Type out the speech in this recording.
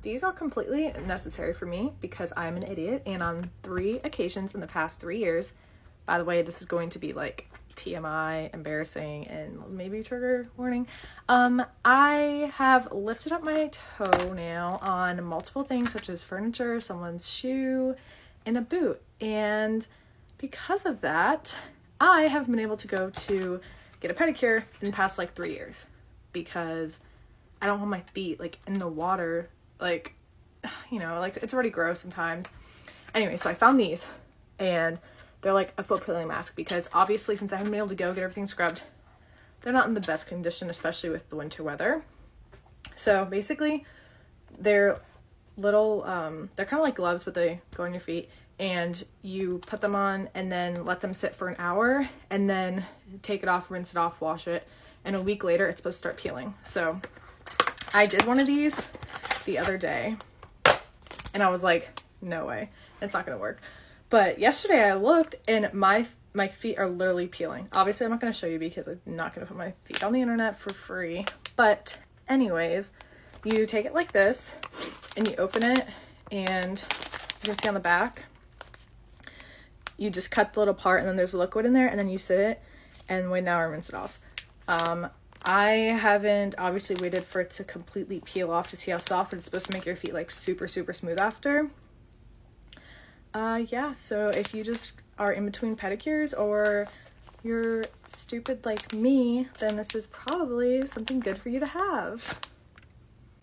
these are completely necessary for me because I'm an idiot, and on 3 occasions in the past 3 years, by the way, this is going to be like TMI, embarrassing, and maybe trigger warning, I have lifted up my toenail on multiple things such as furniture, someone's shoe, and a boot. And because of that, I have been able to go to get a pedicure in the past like 3 years because I don't want my feet like in the water, like, you know, like it's already gross sometimes. Anyway, so I found these, and they're like a foot peeling mask because obviously since I haven't been able to go get everything scrubbed, they're not in the best condition, especially with the winter weather. So basically they're little, they're kind of like gloves, but they go on your feet, and you put them on and then let them sit for an hour and then take it off, rinse it off, wash it. And a week later, it's supposed to start peeling. So I did one of these the other day and I was like, no way, it's not gonna work. But yesterday I looked and my feet are literally peeling. Obviously I'm not gonna show you because I'm not gonna put my feet on the internet for free. But anyways, you take it like this and you open it, and you can see on the back, you just cut the little part and then there's liquid in there, and then you sit it and wait an hour and rinse it off. I haven't obviously waited for it to completely peel off to see how soft, but it's supposed to make your feet like super, super smooth after. Yeah, so if you just are in between pedicures or you're stupid like me, then this is probably something good for you to have.